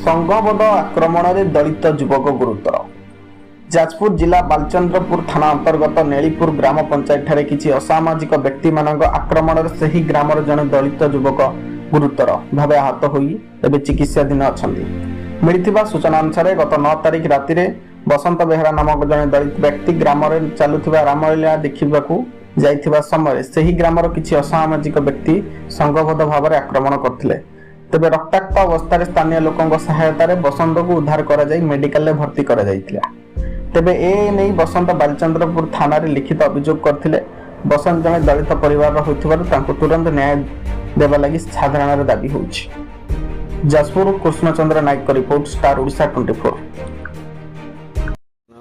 संघबद्ध आक्रमण में दलित युवक गुरुतर। जाजपुर जिला बालचंद्रपुर थाना अंतर्गत नेलीपुर ग्राम पंचायत ठारे किछि असामाजिक व्यक्ति मानक आक्रमण में सही ग्रामर जड़े दलित युवक गुरुतर भाव आहत होई एबे चिकित्साधीन अछंती। मिलिथिबा सूचना अनुसार गत 9 तारिख राति रे बसंत बेहरा नामक जड़े दलित व्यक्ति ग्राम रे चालुथिबा रामलीला देखिबाकू जाइथिबा समय सही ग्रामर किछि असामाजिक व्यक्ति संघबद्ध भाव में आक्रमण करथिले। तेबे रक्ताक्त अवस्था स्थानीय लोकों सहायतार बसंत को उद्धार कर मेडिकल भर्ती कर तेबे ए नहीं बसंत बालचंद्रपुर थाना रे लिखित अभियोग करथिले। बसंत जने दलित परिवार होइथिबारु तांको तुरंत न्याय देबा लागि साधारण दाबी होउछि। जाजपुर कृष्णचंद्र नायक का रिपोर्ट, स्टार ओडिशा 24।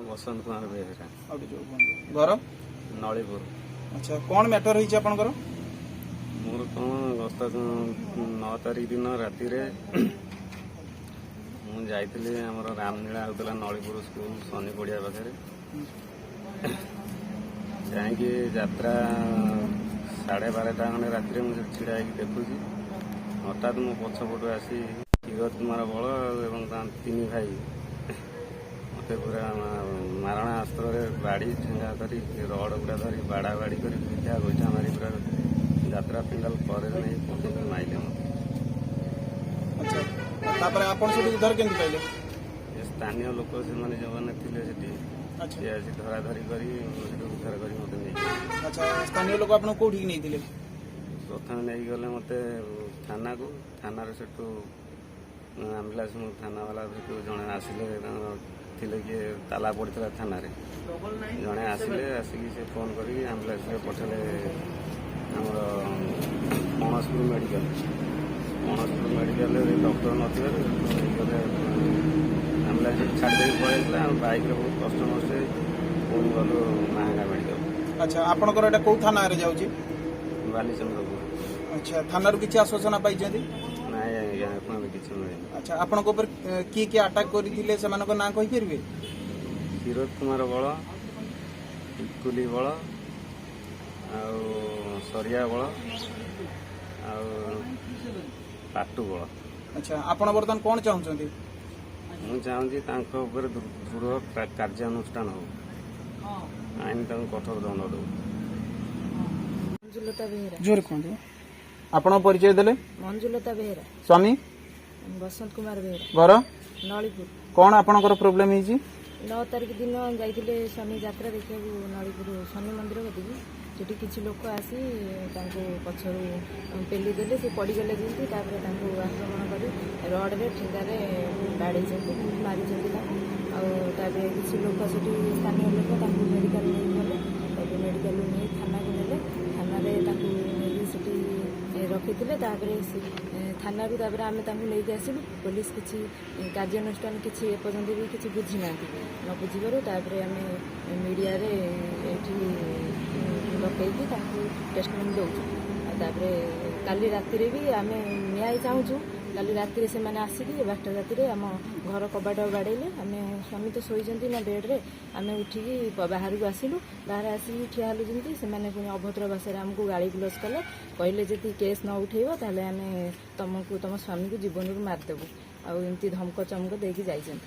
बसंत कुमार बेहरा घर नलीपुर। अच्छा कौन मैटर होइछि आपनकर? मोर कौन गत 9 तारिख दिन राति रे मु जाइଥିଲି हमर रामलीला होतला नलीपुर स्कूल सनी पड़िया पाखे जाइए यात्रा 12:30 खंडे राति मुझे छिड़ा देखुची। हठात मो पछपटू आसी कीरत कुमार बल एवं 3 भाई मत पूरा मारणा अस्त्र बाड़ी ठेंगा धरी रड गुड़ा धरी बाड़ा बाड़ी कर विद्या गोईठा मारी पूरा यात्रा पिंडाल पर नहीं पकड़ माइले मत। अच्छा तापर आपण से उद्धार केंति पाइले? स्थानीय लोक से माने जवान थिले सेठी। अच्छा ये आसी धरा धरी करी उद्धार करी मते नहीं। अच्छा स्थानीय लोक आपण कोठी नहीं थिले? प्रथम नहीं गले मते थाना को थाना रे सेठू एम्बुलेंस मो थाना वाला सेठू जणे आसिले थिले कि ताला पड़ता थाना रे जणे आसिले आसिकी से फोन करी एम्बुलेंस रे पठले हमर मनसपुर मेडिकल डॉक्टर नथिबे गले एम्बुलेंस छाड़ दे पड़ेला बाइक रे बहुत कष्ट मष्टे फोन गलो महंगा मेडिकल। अच्छा आपनकर एटा को थाना रे जाउची? बालीचंद्रपुर। अच्छा थाना रू किछि आश्वासन पाइ जंदी? नाय या कोन किछि नै। अच्छा आपनक ऊपर की अटैक करिथिले सेमानक नाम कहि परबे? कीरत कुमार बल, इकुली बल, सरिया बल, पाटू बल। अच्छा आपण वर्तमान कोन चाहुचंती? मु चाहूँगी तांको ऊपर दृढ़ कार्यानुष्ठान हो, आईन तांको कठोर दंड दो। मंजुलता बेहरा। जोर कोन आपण परिचय देले? मंजुलता बेहरा। स्वामी बसंत कुमार बेहरा। घर नलीपुर। कौन आपनकर प्रॉब्लम हिची? 9 तारिख दिन जाइथिले शनि यात्रा देखा नलीपुर शनि मंदिर गतिकी सेठी किछि लोक आसी तांको पछरु पेली देले से पड़ी गले जेंती तापर तांको आक्रमण करी रड रे ठेंगा रे बाड़ी जेंती मारी जेंती आ तापर किछि लोक सेठी स्थानीय लोक तांको मेडिकल नै गले तापर मेडिकल नै थाना को नेले थाना रे तांको नै सेठी रखिथिले तापर थाना रू तापर आमे तांको नै आसिलु पुलिस किछि कार्यानुष्ठान किछि एपर्यंत भी किछि बुझी नांती न बुझिबारु तापर आमे मीडिया रे एठी लकैकी तांको टेस्टमेंट दउछु। तापर काली राति रे भी आमे न्याय चाहूछु। काली राति रे से माने आसीकी 12 राति रे हम घर कबाट बाड़ेले आमे स्वामी तो सोई जंती ना बेड रे आमे उठिकी बाहर को आसिलु। बाहर आसी ठिया हलु जंती से माने पुनी अभद्र भाषा रे हमको गाली गुलस कले कहले जति केस न उठेइबो ताले आमे तुमको तुम स्वामी को जीवन रू मार देबो आ एमती धमक चमक देकी जाइछन।